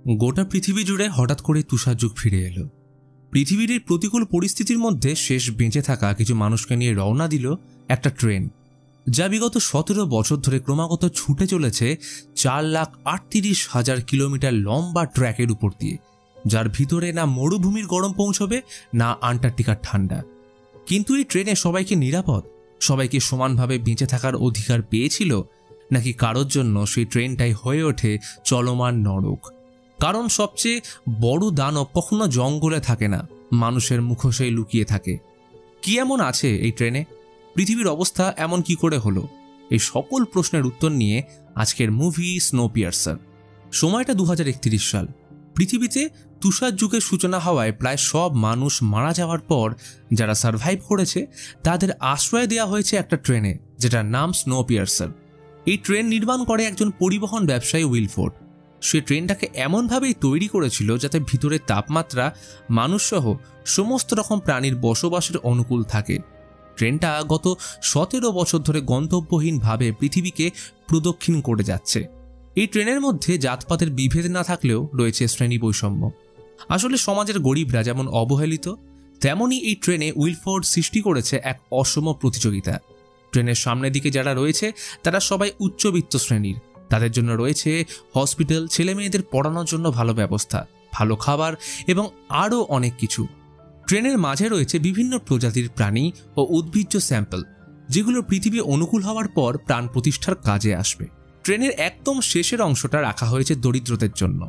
গোটা পৃথিবী জুড়ে হঠাৎ করে তুষার যুগ ফিরে এলো। পৃথিবীর এই প্রতিকূল পরিস্থিতির মধ্যে শেষ বেঁচে থাকা কিছু মানুষকে নিয়ে রওনা দিল একটা ট্রেন, যা বিগত 17 বছর ধরে ক্রমাগত ছুটে চলেছে 4,38,000 কিলোমিটার লম্বা ট্র্যাকের উপর দিয়ে, যার ভিতরে না মরুভূমির গরম পৌঁছবে না আন্টার্কটিকার ঠান্ডা। কিন্তু এই ট্রেনে সবাইকে নিরাপদ, সবাইকে সমানভাবে বেঁচে থাকার অধিকার পেয়েছিল, নাকি কারোর জন্য সেই ট্রেনটাই হয়ে ওঠে চলমান নরক? কারণ সবচেয়ে বড় দানব কখনো জঙ্গলে থাকে না, মানুষের মুখোশেই লুকিয়ে থাকে। কি এমন আছে এই ট্রেনে? পৃথিবীর অবস্থা এমন কি করে হলো? এই সকল প্রশ্নের উত্তর নিয়ে আজকের মুভি স্নোপিয়ার্সার। সময়টা 2031 সাল। পৃথিবীতে তুষার যুগের সূচনা হওয়ায় প্রায় সব মানুষ মারা যাওয়ার পর যারা সার্ভাইভ করেছে তাদের আশ্রয় দেওয়া হয়েছে একটা ট্রেনে, যেটার নাম স্নোপিয়ার্সার। এই ট্রেন নির্মাণ করে একজন পরিবহন ব্যবসায়ী উইলফোর্ড। সে ট্রেনটাকে এমনভাবেই তৈরি করেছিল যাতে ভিতরের তাপমাত্রা মানুষসহ সমস্ত রকম প্রাণীর বসবাসের অনুকূল থাকে। ট্রেনটা গত 17 বছর ধরে গন্তব্যহীনভাবে পৃথিবীকে প্রদক্ষিণ করে যাচ্ছে। এই ট্রেনের মধ্যে জাতপাতের বিভেদ না থাকলেও রয়েছে শ্রেণী বৈষম্য। আসলে সমাজের গরিবরা যেমন অবহেলিত, তেমনই এই ট্রেনে উইলফোর্ড সৃষ্টি করেছে এক অসম প্রতিযোগিতা। ট্রেনের সামনের দিকে যারা রয়েছে তারা সবাই উচ্চবিত্ত শ্রেণীর। তাদের জন্য রয়েছে হসপিটাল, ছেলে মেয়েদের পড়ানোর জন্য ভালো ব্যবস্থা, ভালো খাবার এবং আরও অনেক কিছু। ট্রেনের মাঝে রয়েছে বিভিন্ন প্রজাতির প্রাণী ও উদ্ভিজ্জ স্যাম্পল, যেগুলো পৃথিবী অনুকূল হওয়ার পর প্রাণ প্রতিষ্ঠার কাজে আসবে। ট্রেনের একদম শেষের অংশটা রাখা হয়েছে দরিদ্রদের জন্য,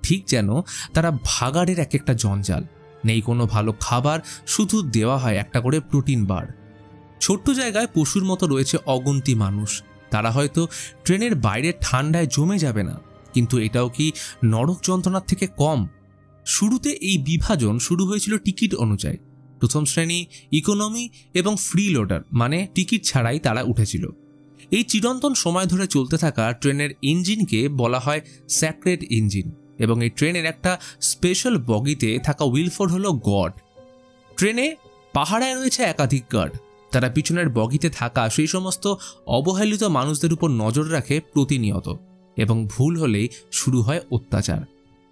ঠিক যেন তারা ভাগাড়ের এক একটা জঞ্জাল। নেই কোনো ভালো খাবার, শুধু দেওয়া হয় একটা করে প্রোটিন বার। ছোট্ট জায়গায় পশুর মতো রয়েছে অগুন্তি মানুষ। তারা হয়তো ট্রেনের বাইরে ঠান্ডায় জমে যাবে না, কিন্তু এটাও কি নরক যন্ত্রণার থেকে কম? শুরুতে এই বিভাজন শুরু হয়েছিল টিকিট অনুযায়ী। প্রথম শ্রেণী, ইকোনমি এবং ফ্রি লোডার, মানে টিকিট ছাড়াই তারা উঠেছিল। এই চিরন্তন সময় ধরে চলতে থাকা ট্রেনের ইঞ্জিনকে বলা হয় স্যাক্রেড ইঞ্জিন, এবং এই ট্রেনের একটা স্পেশাল বগিতে থাকা উইলফোর্ড হলো গড। ট্রেনে পাহারায় রয়েছে একাধিক গার্ড। তারা পিছনের বগিতে থাকা সেই সমস্ত অবহেলিত মানুষদের উপর নজর রাখে প্রতিনিয়ত, এবং ভুল হলেই শুরু হয় অত্যাচার।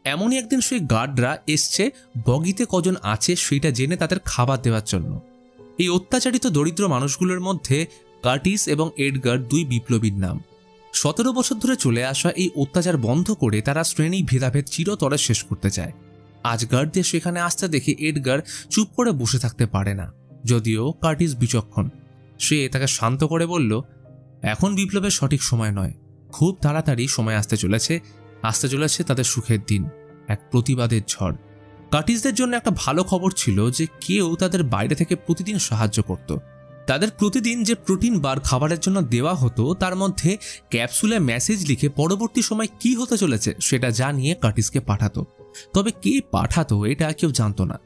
এমনই একদিন সেই গার্ডরা এসছে বগিতে কজন আছে সেটা জেনে তাদের খাবার দেওয়ার জন্য। এই অত্যাচারিত দরিদ্র মানুষগুলোর মধ্যে কার্টিস এবং এডগার দুই বিপ্লবীর নাম। 17 বছর ধরে চলে আসা এই অত্যাচার বন্ধ করে তারা শ্রেণী ভেদাভেদ চিরতরে শেষ করতে চায়। আজ গার্ডদের সেখানে আসতে দেখে এডগার চুপ করে বসে থাকতে পারে না, যদিও কার্টিস বিচক্ষণ। সে তাকে শান্ত করে বলল, এখন বিপ্লবের সঠিক সময় নয়, খুব তাড়াতাড়ি সময় আসতে চলেছে তাদের সুখের দিন, এক প্রতিবাদের ঝড়। কার্টিসদের জন্য একটা ভালো খবর ছিল যে কেউ তাদের বাইরে থেকে প্রতিদিন সাহায্য করত। তাদের প্রতিদিন যে প্রোটিন বার খাবারের জন্য দেওয়া হতো তার মধ্যে ক্যাপসুলে মেসেজ লিখে পরবর্তী সময় কি হতে চলেছে সেটা জানিয়ে কার্টিসকে পাঠাতো। তবে কে পাঠাতো এটা কেউ জানতো না।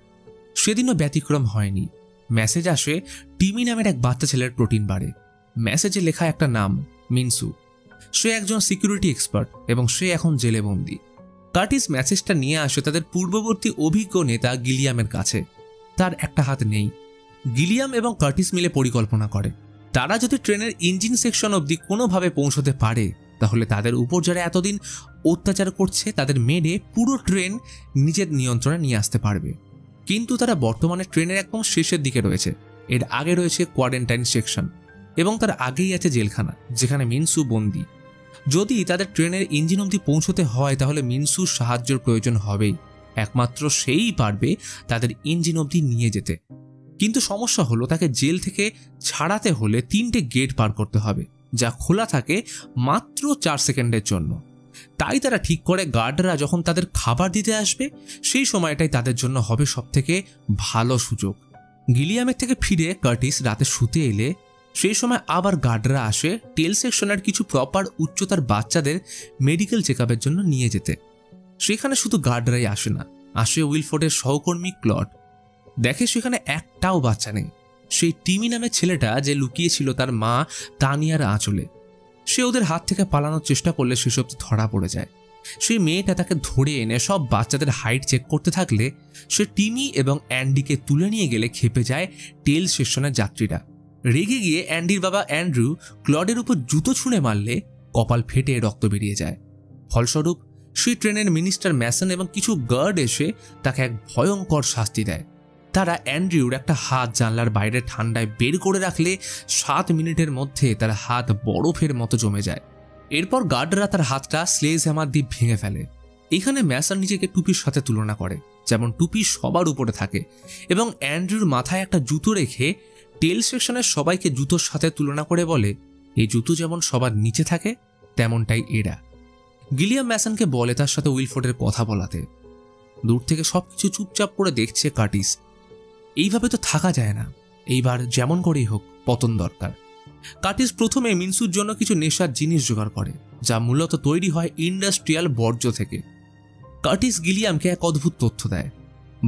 সেদিনও ব্যতিক্রম হয়নি। মেসেজ আসে টিমি নামের এক বাচ্চা ছেলের প্রোটিন বারে। মেসেজে লেখা একটা নাম, মিনসু। সে একজন সিকিউরিটি এক্সপার্ট এবং সে এখন জেলে বন্দী। কার্টিস মেসেজটা নিয়ে আসে তাদের পূর্ববর্তী অভিজ্ঞ নেতা গিলিয়ামের কাছে। তার একটা হাত নেই। গিলিয়াম এবং কার্টিস মিলে পরিকল্পনা করে, তারা যদি ট্রেনের ইঞ্জিন সেকশন অবধি কোনোভাবে পৌঁছতে পারে তাহলে তাদের উপর যারা এতদিন অত্যাচার করছে তাদের মেরে পুরো ট্রেন নিজের নিয়ন্ত্রণে নিয়ে আসতে পারবে। কিন্তু তারা বর্তমানে ট্রেনের একদম শেষের দিকে রয়েছে। এর আগে রয়েছে কোয়ারেন্টাইন সেকশন, এবং তার আগেই আছে জেলখানা, যেখানে মিনসু বন্দী। যদি তাদের ট্রেনের ইঞ্জিন অবধি পৌঁছতে হয় তাহলে মিনসুর সাহায্যের প্রয়োজন হবেই। একমাত্র সেই পারবে তাদের ইঞ্জিন অবধি নিয়ে যেতে। কিন্তু সমস্যা হলো, তাকে জেল থেকে ছাড়াতে হলে 3টে গেট পার করতে হবে, যা খোলা থাকে মাত্র 4 সেকেন্ডের জন্য। তাই তারা ঠিক করে গার্ডরা যখন তাদের খাবার দিতে আসবে সেই সময়টাই তাদের জন্য হবে সবথেকে ভালো সুযোগ। গিলিয়ামের থেকে ফিরে কার্টিস রাতে শুতে এলে সেই সময় আবার গার্ডরা আসে টেল সেকশনের কিছু প্রপার উচ্চতার বাচ্চাদের মেডিকেল চেকআপের জন্য নিয়ে যেতে। সেখানে শুধু গার্ডরাই আসে না, আসে উইলফোর্ডের সহকর্মী ক্লড। দেখে সেখানে একটাও বাচ্চা নেই। সেই টিমি নামের ছেলেটা যে লুকিয়েছিল তার মা তানিয়ার আঁচলে। সে ওদের হাত থেকে পালানোর চেষ্টা করলে সেসব ধরা পড়ে যায়। সেই মেয়েটা তাকে ধরে এনে সব বাচ্চাদের হাইট চেক করতে থাকলে সে টিমি এবং অ্যান্ডিকে তুলে নিয়ে গেলে খেপে যায় টেল সেকশনের যাত্রীরা। রেগে গিয়ে অ্যান্ডির বাবা অ্যান্ড্রু ক্লডের উপর জুতো ছুঁড়ে মারলে কপাল ফেটে রক্ত বেরিয়ে যায়। ফলস্বরূপ সেই ট্রেনের মিনিস্টার ম্যাসন এবং কিছু গার্ড এসে তাকে এক ভয়ঙ্কর শাস্তি দেয়। তারা অ্যান্ড্রিউর একটা হাত জানলার বাইরে ঠান্ডায় বের করে রাখলে 7 মিনিটের মধ্যে তার হাত বরফের মতো জমে যায়। এরপর গার্ডরা তার হাতটা স্লেজ হ্যামার দিয়ে ভেঙে ফেলে। এখানে ম্যাসন নিজেকে টুপির সাথে তুলনা করে, যেমন টুপি সবার উপরে থাকে, এবং অ্যান্ড্রিউর মাথায় একটা জুতো রেখে টেল সেকশনের সবাইকে জুতোর সাথে তুলনা করে বলে, এই জুতো যেমন সবার নিচে থাকে তেমনটাই এরা। গিলিয়াম ম্যাসনকে বলে তার সাথে উইলফোর্ডের কথা বলাতে। দূর থেকে সবকিছু চুপচাপ করে দেখছে কার্টিস। এইভাবে তো থাকা যায় না, এইবার যেমন করেই হোক পতন দরকার। কার্টিস প্রথমে মিনসুর জন্য কিছু নেশার জিনিস জোগাড় করে, যা মূলত তৈরি হয় ইন্ডাস্ট্রিয়াল বর্জ্য থেকে। কার্টিস গিলিয়ামকে এক অদ্ভুত তথ্য দেয়,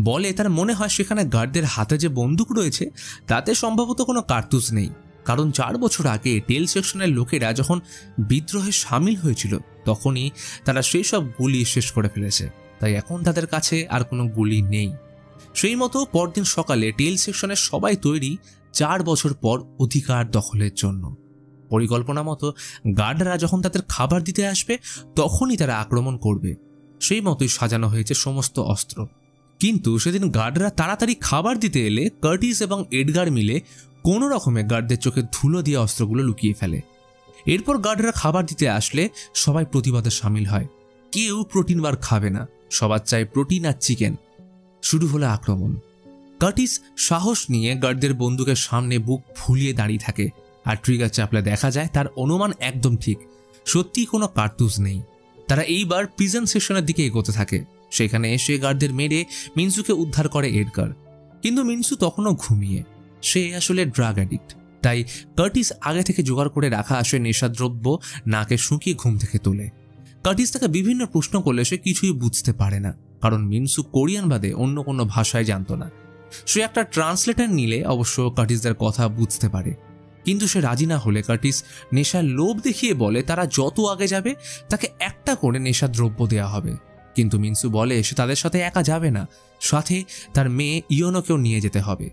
বলে তার মনে হয় সেখানে গার্ডদের হাতে যে বন্দুক রয়েছে তাতে সম্ভবত কোনো কার্তুজ নেই, কারণ 4 বছর আগে টেল সেকশনের লোকেরা যখন বিদ্রোহে সামিল হয়েছিল তখনই তারা সেই সব গুলি শেষ করে ফেলেছে, তাই এখন তাদের কাছে আর কোনো গুলি নেই। সেই মতো পরদিন সকালে টেল সেকশনের সবাই তৈরি 4 বছর পর অধিকার দখলের জন্য। পরিকল্পনা মতো গার্ডরা যখন তাদের খাবার দিতে আসবে তখনই তারা আক্রমণ করবে। সেই মতোই সাজানো হয়েছে সমস্ত অস্ত্র। কিন্তু সেদিন গার্ডরা তাড়াতাড়ি খাবার দিতে এলে কার্টিস এবং এডগার মিলে কোনো রকমে গার্ডদের চোখে ধুলো দিয়ে অস্ত্রগুলো লুকিয়ে ফেলে। এরপর গার্ডরা খাবার দিতে আসলে সবাই প্রতিবাদে সামিল হয়। কেউ প্রোটিন বার খাবে না, সবার চাই প্রোটিন আর চিকেন। শুরু হলো আক্রমণ। কার্টিস সাহস নিয়ে গার্ডদের বন্দুকের সামনে বুক ফুলিয়ে দাঁড়িয়ে থাকে, আর ট্রিগার চাপলে দেখা যায় তার অনুমান একদম ঠিক, সত্যিই কোনো কার্তুজ নেই। তারা এইবার প্রিজন সেকশনের দিকে এগোতে থাকে। সেখানে এসে গার্ডদের মেরে মিনসুকে উদ্ধার করে এডগার, কিন্তু মিনসু তখনও ঘুমিয়ে। সে আসলে ড্রাগ অ্যাডিক্ট, তাই কার্টিস আগে থেকে জোগাড় করে রাখা আসে নেশাদ্রব্য নাকে শুকিয়ে ঘুম থেকে তোলে। কার্টিস তাকে বিভিন্ন প্রশ্ন করলে সে কিছুই বুঝতে পারে না, কারণ মিনসু কোরিয়ান বাদে অন্য কোনো ভাষায় জানত না। সে একটা ট্রান্সলেটর নিলে অবশ্য কার্টিসদের কথা বুঝতে পারে, কিন্তু সে রাজি না হলে কার্টিস নেশার লোভ দেখিয়ে বলে তারা যত আগে যাবে তাকে একটা করে নেশাদ্রব্য দেওয়া হবে। কিন্তু মিনসু বলে সে তাদের সাথে একা যাবে না, সাথে তার মেয়ে ইয়োনোকেও নিয়ে যেতে হবে,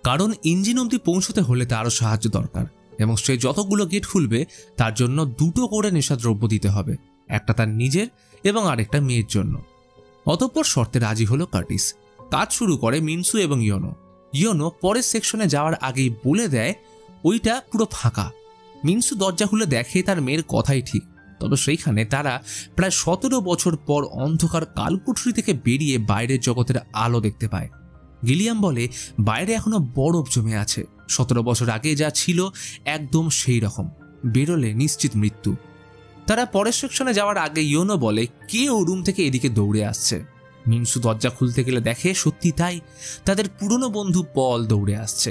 কারণ ইঞ্জিন অবধি পৌঁছতে হলে তারও সাহায্য দরকার, এবং সে যতগুলো গেট খুলবে তার জন্য 2টো করে নেশাদ্রব্য দিতে হবে, একটা তার নিজের এবং আরেকটা মেয়ের জন্য। অতঃপর শর্তে রাজি হলো কার্টিস। কাজ শুরু করে মিনসু এবং ইয়োনো। ইয়োনো পরের সেকশনে যাওয়ার আগেই বলে দেয় ওইটা পুরো ফাঁকা। মিনসু দরজা খুলে দেখে তার মেয়ের কথাই ঠিক, তবে সেইখানে তারা প্রায় 17 বছর পর অন্ধকার কালকুঠরি থেকে বেরিয়ে বাইরের জগতের আলো দেখতে পায়। গিলিয়াম বলে বাইরে এখনো বরফ জমে আছে, 17 বছর আগে যা ছিল একদম সেই রকম, বেরোলে নিশ্চিত মৃত্যু। তারা পরের সেকশনে যাওয়ার আগে ইয়োনো বলে কেউ রুম থেকে এদিকে দৌড়ে আসছে। মিনসু দরজা খুলতে গেলে দেখে সত্যি তাই, তাদের পুরনো বন্ধু পল দৌড়ে আসছে।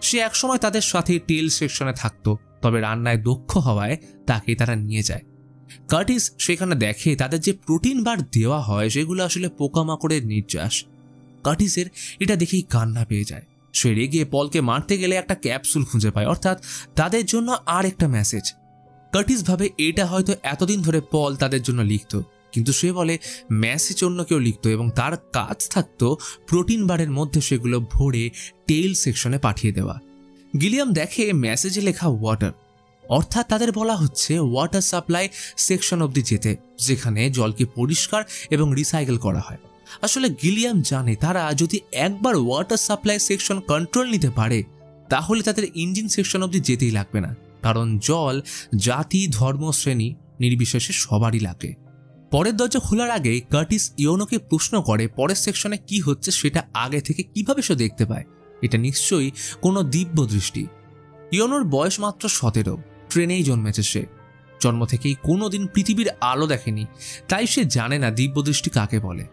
সে একসময় তাদের সাথে টেল সেকশনে থাকতো, তবে রান্নায় দক্ষ হওয়ায় তাকে তারা নিয়ে যায়। কার্টিস সেখানে দেখে তাদের যে প্রোটিন বার দেওয়া হয় সেগুলো আসলে পোকামাকড়ের নির্যাস। কার্টিসের এটা দেখেই কান্না পেয়ে যায়। সে রেগে পলকে মারতে গেলে একটা ক্যাপসুল খুঁজে পায়, অর্থাৎ তাদের জন্য আর একটা মেসেজ। কার্টিস ভাবে এটা হয়তো এতদিন ধরে পল তাদের জন্য লিখত, কিন্তু সে বলে মেসেজ অন্য কেউ লিখত এবং তার কাজ থাকতো প্রোটিন বারের মধ্যে সেগুলো ভরে টেল সেকশনে পাঠিয়ে দেওয়া। গিলিয়াম দেখে মেসেজে লেখা ওয়াটার, অর্থাৎ তাদের বলা হচ্ছে ওয়াটার সাপ্লাই সেকশন অবধি যেতে, যেখানে জলকে পরিষ্কার এবং রিসাইকেল করা হয়। আসলে গিলিয়াম জানে তারা যদি একবার ওয়াটার সাপ্লাই সেকশন কন্ট্রোল নিতে পারে তাহলে তাদের ইঞ্জিন সেকশন অবধি যেতেই লাগবে না, কারণ জল জাতি ধর্ম শ্রেণী নির্বিশেষে সবারই লাগে। পরের দরজা খোলার আগে কার্টিস ইয়োনোকে প্রশ্ন করে পরের সেকশনে কি হচ্ছে সেটা আগে থেকে কিভাবে সে দেখতে পায়। এটা নিশ্চয়ই কোনো দিব্য দৃষ্টি। ইয়োনোর বয়স মাত্র 17, ট্রেনেই জন্মেছে সে। জন্ম থেকেই কোনোদিন পৃথিবীর আলো দেখেনি, তাই সে জানে না দিব্য দৃষ্টি কাকে বলে।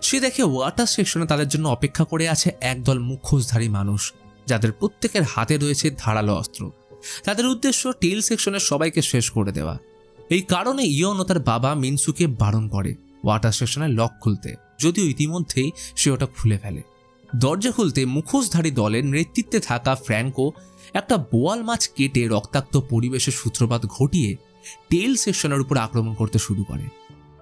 সে দেখে ওয়াটার সেকশনে তাদের জন্য অপেক্ষা করে আছে একদল মুখোশধারী মানুষ, যাদের প্রত্যেকের হাতে রয়েছে ধারালো অস্ত্র। তাদের উদ্দেশ্য টেল সেকশনের সবাইকে শেষ করে দেওয়া। এই কারণে ইয়োনো তার বাবা মিনসুকে বারণ করে ওয়াটার সেকশনের লক খুলতে, যদিও ইতিমধ্যেই সে ওটা খুলে ফেলে। দরজা খুলতে মুখোশধারী দলের নেতৃত্বে থাকা ফ্র্যাঙ্কো একটা বোয়াল মাছ কেটে রক্তাক্ত পরিবেশের সূত্রপাত ঘটিয়ে টেল সেকশনের উপর আক্রমণ করতে শুরু করে।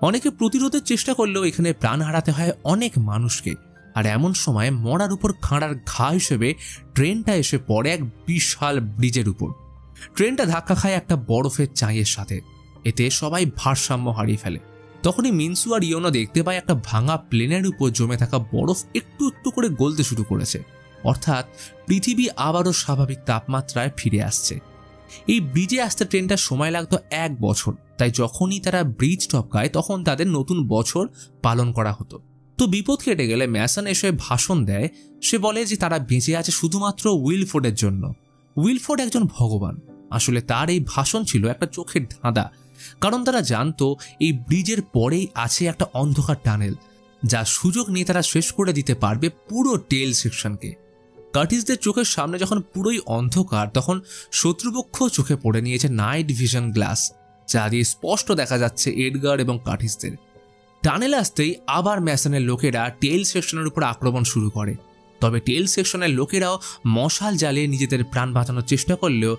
অনেকে প্রতিরোধের চেষ্টা করলেও এখানে প্রাণ হারাতে হয় অনেক মানুষকে, আর এমন সময় মরার উপর খাঁড়ার ঘা হিসেবে ট্রেনটা এসে পড়ে এক বিশাল ব্রিজের উপর। ট্রেনটা ধাক্কা খায় একটা বরফের চাঁইয়ের সাথে, এতে সবাই ভারসাম্য হারিয়ে ফেলে। তখনই মিনসু আর ইয়োনো দেখতে পায় একটা ভাঙা প্লেনের উপর জমে থাকা বরফ একটু একটু করে গলতে শুরু করেছে, অর্থাৎ পৃথিবী আবারও স্বাভাবিক তাপমাত্রায় ফিরে আসছে। এই ব্রিজে আসতে ট্রেনটার সময় লাগতো 1 বছর, তাই যখনই তারা ব্রিজ টপকায় তখন তাদের নতুন বছর পালন করা হতো। তো বিপদ কেটে গেলে ম্যাসন এসে ভাষণ দেয়। সে বলে যে তারা বেঁচে আছে শুধুমাত্র উইলফোর্ডের জন্য। উইলফোর্ড একজন ভগবান। আসলে তার এই ভাষণ ছিল একটা চোখের ধাঁধা, কারণ তারা জানতো এই ব্রিজের পরেই আছে একটা অন্ধকার টানেল, যা সুযোগ নিয়ে তারা শেষ করে দিতে পারবে পুরো টেল সেকশনকে। কার্টিসদের চোখের সামনে যখন পুরোই অন্ধকার, তখন শত্রুপক্ষ চোখে পড়ে নিয়েছে নাইট ভিশন গ্লাস, যা দিয়ে স্পষ্ট দেখা যাচ্ছে এডগার এবং কার্টিসদের। টানেল আসতেই আবার ম্যাসনের লোকেরা টেল সেকশনের উপর আক্রমণ শুরু করে। তবে টেল সেকশনের লোকেরাও মশাল জ্বালিয়ে নিজেদের প্রাণ বাঁচানোর চেষ্টা করলেও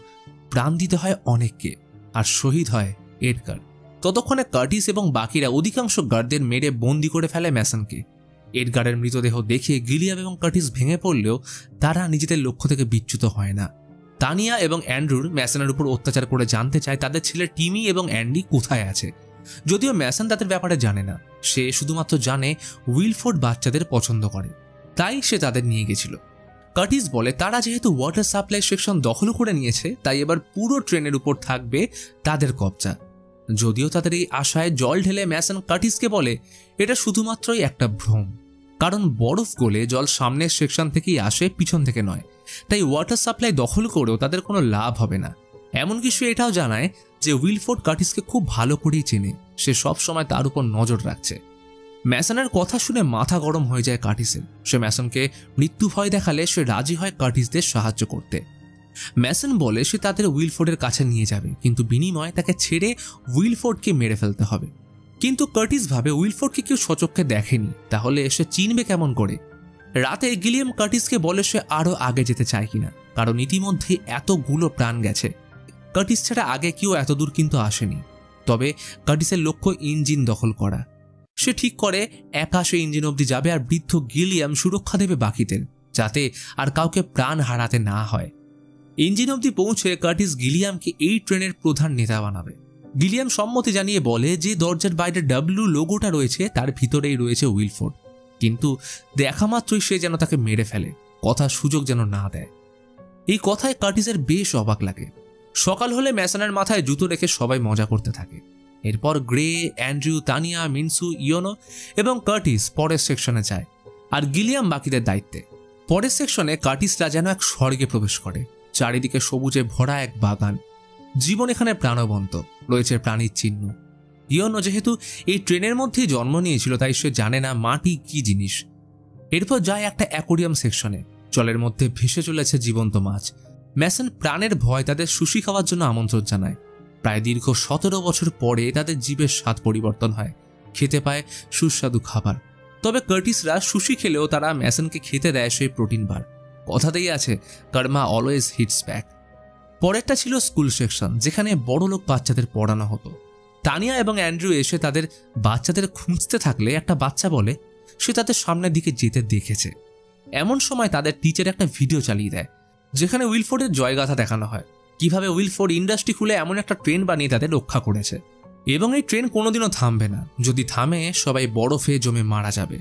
প্রাণ দিতে হয় অনেককে, আর শহীদ হয় এডগার। ততক্ষণে কার্টিস এবং বাকিরা অধিকাংশ গার্ডদের মেরে বন্দি করে ফেলে ম্যাসনকে। এডগারের মৃতদেহ দেখে গিলিয়াম এবং কার্টিস ভেঙে পড়লেও তারা নিজেদের লক্ষ্য থেকে বিচ্যুত হয় না। তানিয়া এবং অ্যান্ড্রুর ম্যাসনের উপর অত্যাচার করে জানতে চায় তাদের ছেলে টিমি এবং অ্যান্ডি কোথায় আছে, যদিও ম্যাসন তাদের ব্যাপারে জানে না। সে শুধুমাত্র জানে উইলফোর্ড বাচ্চাদের পছন্দ করে, তাই সে তাদের নিয়ে গেছিল। কার্টিস বলে তারা যেহেতু ওয়াটার সাপ্লাই সেকশন দখল করে নিয়েছে, তাই এবার পুরো ট্রেনের উপর থাকবে তাদের কবজা। যদিও তাদের এই আশায় জল ঢেলে ম্যাসন কার্টিসকে বলে এটা শুধুমাত্রই একটা ভ্রম, কারণ বরফ গলে জল সামনের সেকশন থেকেই আসে, পিছন থেকে নয়। তাই ওয়াটার সাপ্লাই দখল করেও তাদের কোনো লাভ হবে না। এমনকি সে এটাও জানায় যে উইলফোর্ড কার্টিসকে খুব ভালো করেই চেনে, সে সব সময় তার উপর নজর রাখছে। ম্যাসনের কথা শুনে মাথা গরম হয়ে যায় কার্টিসের। সে ম্যাসনকে মৃত্যু ভয় দেখালে সে রাজি হয় কার্টিসদের সাহায্য করতে। ম্যাসন বলে সে তাদের উইলফোর্ডের কাছে নিয়ে যাবে, কিন্তু বিনিময়ে তাকে ছেড়ে উইলফোর্ডকে মেরে ফেলতে হবে। কিন্তু কার্টিস ভাবে উইলফোর্ডকে কেউ সচক্ষে দেখেনি, তাহলে সে চিনবে কেমন করে। রাতে গিলিয়াম কার্টিসকে বলে সে আরও আগে যেতে চায় কিনা, কারণ ইতিমধ্যেই এতগুলো প্রাণ গেছে। কার্টিস ছাড়া আগে কেউ এত দূর কিন্তু আসেনি। তবে কার্টিসের লক্ষ্য ইঞ্জিন দখল করা। সে ঠিক করে একা সে ইঞ্জিন অবধি যাবে আর বৃদ্ধ গিলিয়াম সুরক্ষা দেবে বাকিদের, যাতে আর কাউকে প্রাণ হারাতে না হয়। ইঞ্জিন অবধি পৌঁছে কার্টিস গিলিয়ামকে এই ট্রেনের প্রধান নেতা বানাবে। গিলিয়াম সম্মতি জানিয়ে বলে যে দরজার বাইরে ডাব্লিউ লোগোটা রয়েছে তার ভিতরেই রয়েছে উইলফোর্ড, কিন্তু দেখা মাত্রই সে যেন তাকে মেরে ফেলে, কথার সুযোগ যেন না দেয়। এই কথায় কার্টিসের বেশ অবাক লাগে। সকাল হলে ম্যাসনের মাথায় জুতো রেখে সবাই মজা করতে থাকে। এরপর grey, Andrew, Tania, Minsu, YONO এবং কার্টিস পরের সেকশনে যায়, আর গিলিয়াম বাকিদের দায়িত্বে। পরের সেকশনে কার্টিসরা যেন এক স্বর্গে প্রবেশ করে। চারিদিকে সবুজে ভরা এক বাগান, জীবন এখানে প্রাণবন্ত, রয়েছে প্রাণীর চিহ্ন। ইয়োনো যেহেতু এই ট্রেনের মধ্যেই জন্ম নিয়েছিল, তাই সে জানে না মাটি কি জিনিস। এরপর যায় একটা অ্যাকোরিয়াম সেকশনে। জলের মধ্যে ভেসে চলেছে জীবন্ত মাছ। ম্যাসন প্রাণের ভয় তাদের সুশি খাওয়ার জন্য আমন্ত্রণ জানায়। প্রায় দীর্ঘ 17 বছর পরে তাদের জীবের স্বাদ পরিবর্তন হয়, খেতে পায় সুস্বাদু খাবার। তবে কার্টিসরা সুশি খেলেও তারা ম্যাসনকে খেতে দেয় সেই প্রোটিন বার। কথাতেই আছে কর্মা অলওয়েজ হিটস ব্যাক। পরেরটা ছিল স্কুল সেকশন, যেখানে বড়লোক বাচ্চাদের পড়ানো হতো। তানিয়া এবং অ্যান্ড্রু এসে তাদের বাচ্চাদের খুঁজতে থাকলে একটা বাচ্চা বলে সে তাদের সামনের দিকে যেতে দেখেছে। এমন সময় তাদের টিচার একটা ভিডিও চালিয়ে দেয়, যেখানে উইলফোর্ডের জয়গাথা দেখানো হয়, কিভাবে উইলফোর্ড ইন্ডাস্ট্রি খুলে এমন একটা ট্রেন বানিয়ে তাদের রক্ষা করেছে, এবং এই ট্রেন কোনোদিনও থামবে না। যদি থামে সবাই বরফে জমে মারা যাবে।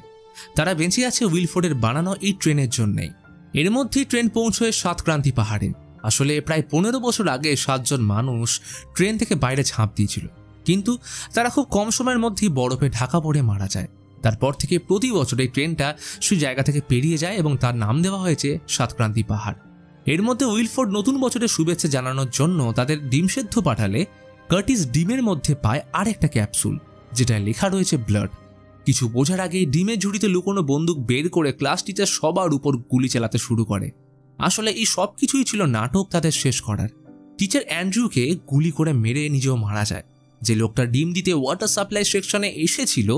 তারা বেঁচে আছে উইলফোর্ডের বানানো এই ট্রেনের জন্যেই। এর মধ্যেই ট্রেন পৌঁছয় সাতক্রান্তি পাহাড়ে। আসলে প্রায় 15 বছর আগে 7 জন মানুষ ট্রেন থেকে বাইরে ঝাঁপ দিয়েছিল, কিন্তু তারা খুব কম সময়ের মধ্যেই বরফে ঢাকা পড়ে মারা যায়। তারপর থেকে প্রতি বছর এই ট্রেনটা সেই জায়গা থেকে পেরিয়ে যায় এবং তার নাম দেওয়া হয়েছে সাতক্রান্তি পাহাড়। এর মধ্যে উইলফোর্ড নতুন বছরের শুভেচ্ছা জানানোর জন্য তাদের ডিম সেদ্ধ পাঠালে কার্টিস ডিমের মধ্যে পায় আরেকটা ক্যাপসুল, যেটায় লেখা রয়েছে ব্লাড। কিছু বোঝার আগেই ডিমের ঝুড়িতে লুকোনো বন্দুক বের করে ক্লাস টিচার সবার উপর গুলি চালাতে শুরু করে। আসলে এই সব কিছুই ছিল নাটক তাদের শেষ করার। টিচার অ্যান্ড্রুকে গুলি করে মেরে নিজেও মারা যায়। যে লোকটা ডিম দিতে ওয়াটার সাপ্লাই সেকশনে এসেছিল,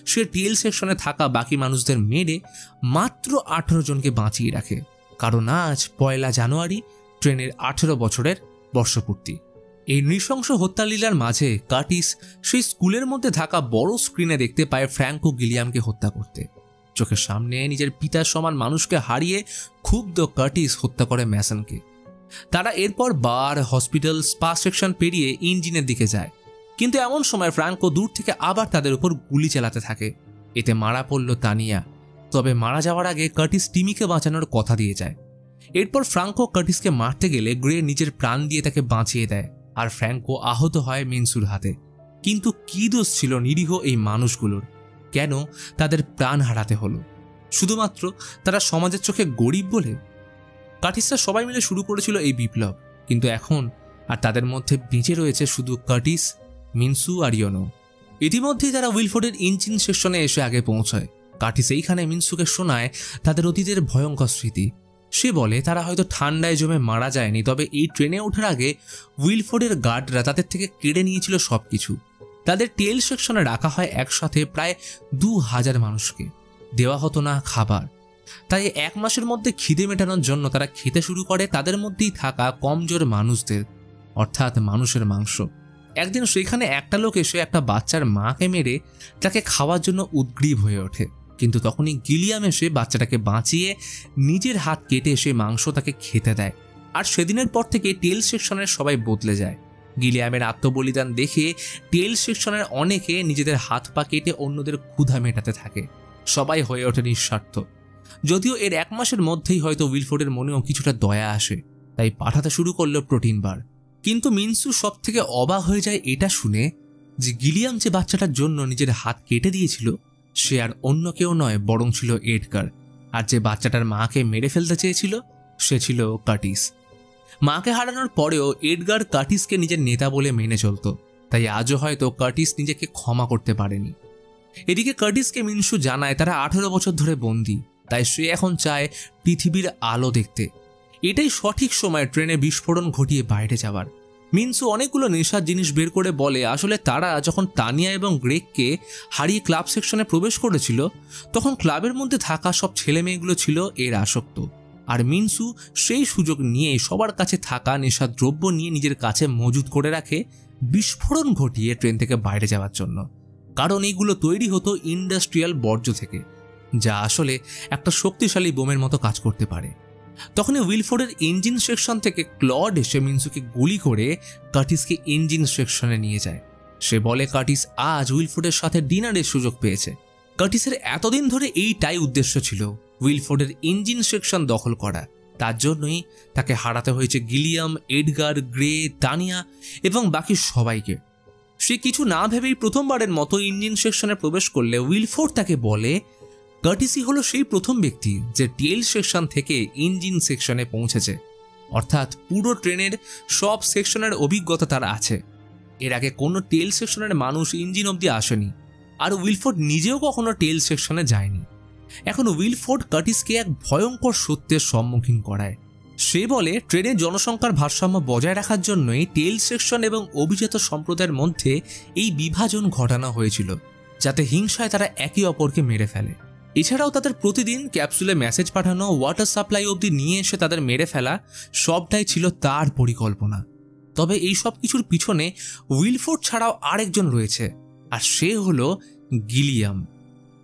সে টেল সেকশনে থাকা বাকি মানুষদের মেরে মাত্র 18 জনকে বাঁচিয়ে রাখে, কারণ আজ 1 জানুয়ারি ট্রেনের 18 বছরের বর্ষপূর্তি। এই নৃশংস হত্যালীলার মাঝে কার্টিস সেই স্কুলের মধ্যে থাকা বড় স্ক্রিনে দেখতে পায় ফ্র্যাঙ্কো গিলিয়ামকে হত্যা করতে। চোখের সামনে নিজের পিতার সমান মানুষকে হারিয়ে ক্ষুব্ধ কার্টিস হত্যা করে ম্যাসনকে। তারা এরপর বার, হসপিটাল, স্পা সেকশন পেরিয়ে ইঞ্জিনের দিকে যায়। কিন্তু এমন সময় ফ্রাঙ্কো দূর থেকে আবার তাদের উপর গুলি চালাতে থাকে। এতে মারা পড়ল তানিয়া। তবে মারা যাওয়ার আগে কার্টিস টিমিকে বাঁচানোর কথা দিয়ে যায়। এরপর ফ্রাঙ্কো কার্টিসকে মারতে গেলে গ্রে নিজের প্রাণ দিয়ে তাকে বাঁচিয়ে দেয়, আর ফ্রাঙ্কো আহত হয় মিনসুর হাতে। কিন্তু কি দোষ ছিল নিরীহ এই মানুষগুলোর? কেন তাদের প্রাণ হারাতে হলো? শুধুমাত্র তারা সমাজের চোখে গরিব বলে? কার্টিসরা সবাই মিলে শুরু করেছিল এই বিপ্লব, কিন্তু এখন আর তাদের মধ্যে বেঁচে রয়েছে শুধু কার্টিস, মিনসু আর ইয়োনো। ইতিমধ্যেই তারা উইলফোর্ডের ইঞ্জিন সেকশনে এসে আগে পৌঁছায়। কার্টিস এইখানে মিনসুকে শোনায় তাদের অতীতের ভয়ঙ্কর স্মৃতি। সে বলে তারা হয়তো ঠান্ডায় জমে মারা যায়নি, তবে এই ট্রেনে ওঠার আগে উইলফোর্ডের গার্ডরা তাদের থেকে কেড়ে নিয়েছিল সবকিছু। তাদের টেল সেকশনে রাখা হয় একসাথে প্রায় 2000 মানুষকে। দেওয়া হতো না খাবার, তাই 1 মাসের মধ্যে খিদে মেটানোর জন্য তারা খেতে শুরু করে তাদের মধ্যেই থাকা কমজোর মানুষদের, অর্থাৎ মানুষের মাংস। একদিন সেখানে একটা লোক এসে একটা বাচ্চার মাকে মেরে তাকে খাওয়ার জন্য উদ্গ্রীব হয়ে ওঠে, কিন্তু তখনই গিলিয়াম এসে বাচ্চাটাকে বাঁচিয়ে নিজের হাত কেটে এসে মাংস তাকে খেতে দেয়। আর সেদিনের পর থেকে টেল সেকশনের সবাই বদলে যায়। গিলিয়ামের আত্মবলিদান দেখে টেল সেকশনের অনেকে নিজেদের হাত পা কেটে অন্যদের ক্ষুধা মেটাতে থাকে। সবাই হয়ে ওঠে নিঃস্বার্থ। যদিও এর 1 মাসের মধ্যেই হয়তো উইলফোর্ডের মনেও কিছুটা দয়া আসে, তাই পাঠাতে শুরু করলো প্রোটিন বার। কিন্তু মিনসু সব থেকে অবাক হয়ে যায় এটা শুনে যে গিলিয়াম যে বাচ্চাটার জন্য নিজের হাত কেটে দিয়েছিল সে আর অন্য কেউ নয়, বরং ছিল এডগার। আর যে বাচ্চাটার মাকে মেরে ফেলতে চেয়েছিল সে ছিল কার্টিস। মাকে হারানোর পরেও এডগার কার্টিসকে নিজের নেতা বলে মেনে চলত, তাই আজও হয়তো কার্টিস নিজেকে ক্ষমা করতে পারেনি। এদিকে কার্টিসকে মিনসু জানায় তারা 18 বছর ধরে বন্দী, তাই সে এখন চায় পৃথিবীর আলো দেখতে। এটাই সঠিক সময় ট্রেনে বিস্ফোরণ ঘটিয়ে বাইরে যাওয়ার। মিনসু অনেকগুলো নেশার জিনিস বের করে বলে আসলে তারা যখন তানিয়া এবং গ্রেগকে হারিয়ে ক্লাব সেকশনে প্রবেশ করেছিল তখন ক্লাবের মধ্যে থাকা সব ছেলে মেয়েগুলো ছিল এর আসক্ত, আর মিনসু সেই সুযোগ নিয়ে সবার কাছে থাকা নেশার দ্রব্য নিয়ে নিজের কাছে মজুত করে রাখে বিস্ফোরণ ঘটিয়ে ট্রেন থেকে বাইরে যাওয়ার জন্য। কারণ এইগুলো তৈরি হতো ইন্ডাস্ট্রিয়াল বর্জ্য থেকে, যা আসলে একটা শক্তিশালী বোমের মতো কাজ করতে পারে। তখনই উইলফোর্ডের ইঞ্জিন সেকশন থেকে ক্লড এসে মিনসুকে গুলি করে কার্টিসকে ইঞ্জিন সেকশনে নিয়ে যায়। সে বলে কার্টিস আজ উইলফোর্ডের সাথে ডিনারের সুযোগ পেয়েছে। কার্টিসের এতদিন ধরে এইটাই উদ্দেশ্য ছিল, উইলফোর্ডের ইঞ্জিন সেকশন দখল করা। তার জন্যই তাকে হারাতে হয়েছে গিলিয়াম, এডগার, গ্রে, তানিয়া এবং বাকি সবাইকে। সে কিছু না ভেবেই প্রথমবারের মতো ইঞ্জিন সেকশনে প্রবেশ করলে উইলফোর্ড তাকে বলে কার্টিসই হলো সেই প্রথম ব্যক্তি যে টেল সেকশন থেকে ইঞ্জিন সেকশনে পৌঁছেছে, অর্থাৎ পুরো ট্রেনের সব সেকশনের অভিজ্ঞতা তার আছে। এর আগে কোনো টেল সেকশনের মানুষ ইঞ্জিন অবধি আসেনি, আর উইলফোর্ড নিজেও কখনো টেল সেকশনে যায়নি। এখন উইলফোর্ড কার্টিসকে এক ভয়ঙ্কর সত্যের সম্মুখীন করায়। সে বলে ট্রেনের জনসংখ্যার ভারসাম্য বজায় রাখার জন্যই টেল সেকশন এবং অভিজাত সম্প্রদায়ের মধ্যে এই বিভাজন ঘটানো হয়েছিল, যাতে হিংসায় তারা একে অপরকে মেরে ফেলে। এছাড়াও তাদের প্রতিদিন ক্যাপসুলে মেসেজ পাঠানো, ওয়াটার সাপ্লাই অবধি নিয়ে এসে তাদের মেরে ফেলা সবটাই ছিল তার পরিকল্পনা। তবে এই সব কিছুর পিছনে উইলফোর্ড ছাড়াও আরেকজন রয়েছে, আর সে হলো গিলিয়াম।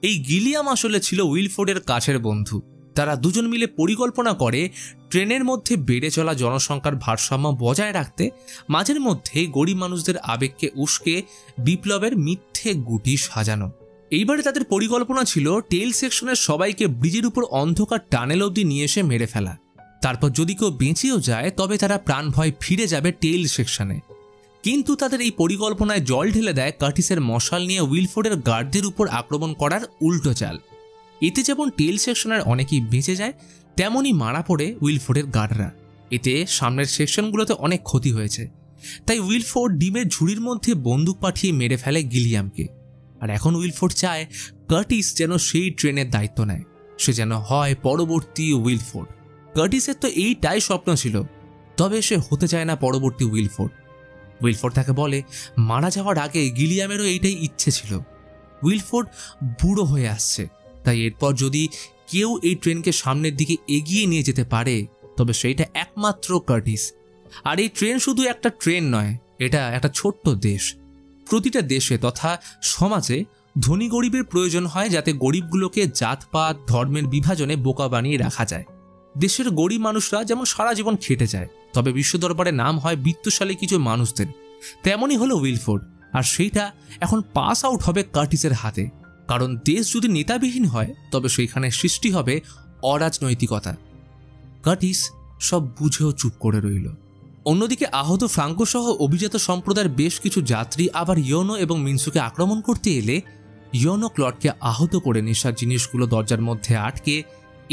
এই গিলিয়াম আসলে ছিল উইলফোর্ডের কাছের বন্ধু। তারা দুজন মিলে পরিকল্পনা করে ট্রেনের মধ্যে বেড়ে চলা জনসংখ্যার ভারসাম্য বজায় রাখতে মাঝের মধ্যেই গরিব মানুষদের আবেগকে উস্কে বিপ্লবের মিথ্যে গুটি সাজানো। এইবারে তাদের পরিকল্পনা ছিল টেল সেকশনের সবাইকে ব্রিজের উপর অন্ধকার টানেল অবধি নিয়ে এসে মেরে ফেলা। তারপর যদি কেউ বেঁচেও যায় তবে তারা প্রাণ ভয় ফিরে যাবে টেল সেকশনে। কিন্তু তাদের এই পরিকল্পনায় জল ঢেলে দেয় কার্টিসের মশাল নিয়ে উইলফোর্ডের গার্ডদের উপর আক্রমণ করার উল্টো চাল। এতে যেমন টেল সেকশনের অনেকেই বেঁচে যায়, তেমনই মারা পড়ে উইলফোর্ডের গার্ডরা। এতে সামনের সেকশনগুলোতে অনেক ক্ষতি হয়েছে, তাই উইলফোর্ড ডিমের ঝুড়ির মধ্যে বন্দুক পাঠিয়ে মেরে ফেলে গিলিয়ামকে। আর এখন উইলফোর্ড চায় কার্টিস যেন সেই ট্রেনের দায়িত্ব নেয়, সে যেন হয় পরবর্তী উইলফোর্ড। কার্টিসের তো এইটাই স্বপ্ন ছিল, তবে সে হতে চায় না পরবর্তী উইলফোর্ড। উইলফোর্ড তাকে বলে মারা যাওয়ার আগে গিলিয়ামেরও এইটাই ইচ্ছে ছিল। উইলফোর্ড বুড়ো হয়ে আসছে, তাই এরপর যদি কেউ এই ট্রেনকে সামনের দিকে এগিয়ে নিয়ে যেতে পারে তবে সেইটা একমাত্র কার্টিস। আর এই ট্রেন শুধু একটা ট্রেন নয়, এটা একটা ছোট্ট দেশ। প্রতিটা দেশে তথা সমাজে ধনী গরিবের প্রয়োজন হয়, যাতে গরিবগুলোকে জাতপাত ধর্মের বিভাজনে বোকা বানিয়ে রাখা যায়। দেশের গরিব মানুষরা যেমন সারা জীবন খেটে যায়, তবে বিশ্ব দরবারে নাম হয় বিত্তশালী কিছু মানুষদের। তেমনই হলো উইলফোর্ড। আর সেইটা এখন পাস আউট হবে কার্টিসের হাতে। কারণ দেশ যদি নেতাবিহীন হয় তবে সেইখানে সৃষ্টি হবে অরাজনৈতিকতা। কার্টিস সব বুঝেও চুপ করে রইল। অন্যদিকে আহত ফ্রাঙ্কো সহ অভিজাত সম্প্রদায়ের বেশ কিছু যাত্রী আবার ইয়োনো এবং মিনসুকে আক্রমণ করতে এলে ইয়োনো ক্লডকে আহত করে নেশার জিনিসগুলো দরজার মধ্যে আটকে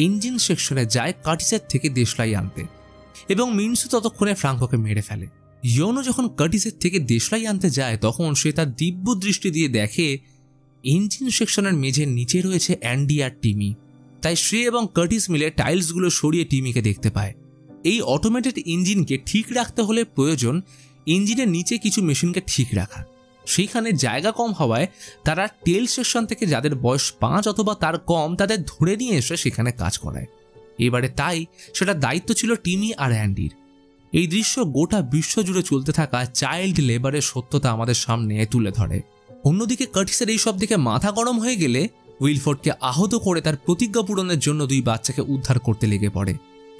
ইঞ্জিন সেকশনে যায় কার্টিসের থেকে দেশলাই আনতে, এবং মিনসু ততক্ষণে ফ্রাঙ্কোকে মেরে ফেলে। ইয়োনো যখন কার্টিসের থেকে দেশলাই আনতে যায় তখন সে তার দিব্য দৃষ্টি দিয়ে দেখে ইঞ্জিন সেকশনের মেঝের নিচে রয়েছে অ্যান্ডি আর টিমি। তাই সে এবং কার্টিস মিলে টাইলসগুলো সরিয়ে টিমিকে দেখতে পায়। এই অটোমেটেড ইঞ্জিনকে ঠিক রাখতে হলে প্রয়োজন ইঞ্জিনের নিচে কিছু মেশিনকে ঠিক রাখা। সেইখানে জায়গা কম হওয়ায় তারা টেল সেকশন থেকে যাদের বয়স 5 অথবা তার কম তাদের ধরে নিয়ে এসে সেখানে কাজ করায়। এবারে তাই সেটা দায়িত্ব ছিল টিমি আর অ্যান্ডির। এই দৃশ্য গোটা বিশ্ব জুড়ে চলতে থাকা চাইল্ড লেবারের সত্যতা আমাদের সামনে তুলে ধরে। অন্যদিকে কার্টিসের এইসব দিকে মাথা গরম হয়ে গেলে উইলফোর্ডকে আহত করে তার প্রতিজ্ঞা পূরণের জন্য 2 বাচ্চাকে উদ্ধার করতে লেগে পড়ে।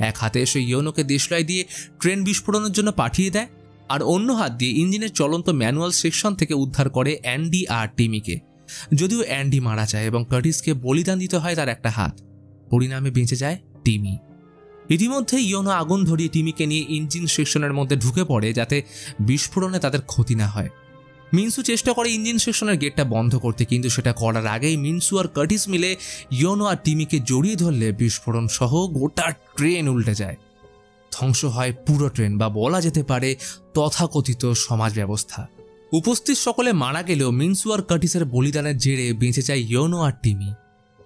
এক হাতে এসে ইয়োনোকে দেশলাই দিয়ে ট্রেন বিস্ফোরণের জন্য পাঠিয়ে দেয়, আর অন্য হাত দিয়ে ইঞ্জিনের চলন্ত ম্যানুয়াল সেকশন থেকে উদ্ধার করে অ্যান্ডি আর টিমিকে। যদিও অ্যান্ডি মারা যায় এবং কার্টিসকে বলিদান দিতে হয় তার একটা হাত, পরিণামে বেঁচে যায় টিমি। ইতিমধ্যে ইয়োনো আগুন ধরিয়ে টিমিকে নিয়ে ইঞ্জিন সেকশনের মধ্যে ঢুকে পড়ে যাতে বিস্ফোরণে তাদের ক্ষতি না হয়। মিনসু চেষ্টা করে ইঞ্জিন সেকশনের গেটটা বন্ধ করতে, কিন্তু সেটা করার আগেই মিনসু আর কার্টিস মিলে ইয়োনো আর টিমিকে জড়িয়ে ধরলে বিস্ফোরণ সহ গোটা ট্রেন উল্টে যায়। ধ্বংস হয় পুরো ট্রেন, বা বলা যেতে পারে তথাকথিত সমাজ ব্যবস্থা। উপস্থিত সকলে মারা গেলেও মিনসু আর কার্টিসের বলিদানের জেরে বেঁচে যায় ইয়োনো আর টিমি।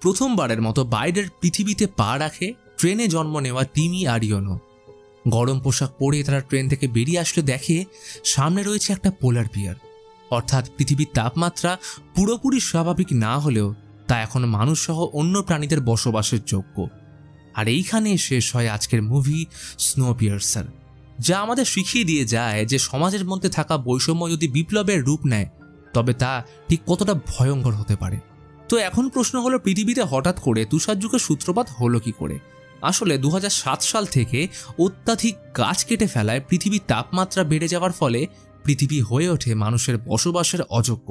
প্রথমবারের মতো বাইরের পৃথিবীতে পা রাখে ট্রেনে জন্ম নেওয়া টিমি আর ইয়োনো। গরম পোশাক পরে তারা ট্রেন থেকে বেরিয়ে আসলে দেখে সামনে রয়েছে একটা পোলার বিয়ার, অর্থাৎ পৃথিবীর তাপমাত্রা পুরোপুরি স্বাভাবিক না হলেও তা এখন মানুষ সহ অন্য প্রাণীদের বসবাসের যোগ্য। আর এইখানে শেষ হয় আজকের মুভি স্নোপিয়ার্সার, যা আমাদের শিখিয়ে দিয়ে যায় যে সমাজের মধ্যে থাকা বৈষম্য যদি বিপ্লবের রূপ নেয় তবে তা ঠিক কতটা ভয়ঙ্কর হতে পারে। তো এখন প্রশ্ন হলো, পৃথিবীতে হঠাৎ করে তুষার যুগের সূত্রপাত হলো কি করে? আসলে 2007 সাল থেকে অত্যাধিক গাছ কেটে ফেলায় পৃথিবীর তাপমাত্রা বেড়ে যাওয়ার ফলে পৃথিবী হয়ে ওঠে মানুষের বসবাসের অযোগ্য।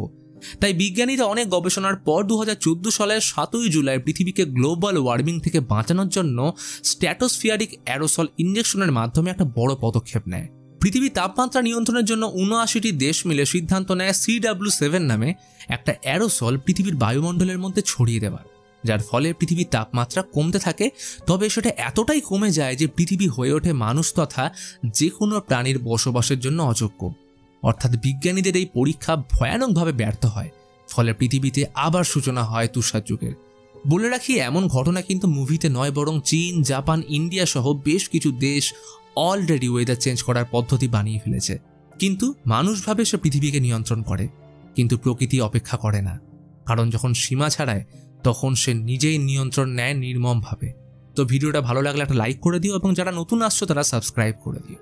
তাই বিজ্ঞানীরা অনেক গবেষণার পর 2014 সালের 7ই জুলাই পৃথিবীকে গ্লোবাল ওয়ার্মিং থেকে বাঁচানোর জন্য স্ট্র্যাটোস্ফিয়ারিক অ্যারোসল ইনজেকশনের মাধ্যমে একটা বড় পদক্ষেপ নেয়। পৃথিবীর তাপমাত্রা নিয়ন্ত্রণের জন্য 79টি দেশ মিলে সিদ্ধান্ত নেয় CW7 নামে একটা অ্যারোসল পৃথিবীর বায়ুমণ্ডলের মধ্যে ছড়িয়ে দেওয়ার, যার ফলে পৃথিবীর তাপমাত্রা কমতে থাকে। তবে সেটা এতটাই কমে যায় যে পৃথিবী হয়ে ওঠে মানুষ তথা যে কোনো প্রাণীর বসবাসের জন্য অযোগ্য। অর্থাৎ বিজ্ঞানীদের এই পরীক্ষা ভয়ানকভাবে ব্যর্থ হয়, ফলে পৃথিবীতে আবার সূচনা হয় তুষার যুগের। বলে রাখি, এমন ঘটনা কিন্তু মুভিতে নয়, বরং চীন, জাপান, ইন্ডিয়া সহ বেশ কিছু দেশ অলরেডি ওয়েদার চেঞ্জ করার পদ্ধতি বানিয়ে ফেলেছে। কিন্তু মানুষ ভাবে সে পৃথিবীকে নিয়ন্ত্রণ করে, কিন্তু প্রকৃতি অপেক্ষা করে না, কারণ যখন সীমা ছাড়ায় তখন সে নিজেই নিয়ন্ত্রণ নেয় নির্মমভাবে। তো ভিডিওটা ভালো লাগলে একটা লাইক করে দিও, এবং যারা নতুন আসছো তারা সাবস্ক্রাইব করে দিও।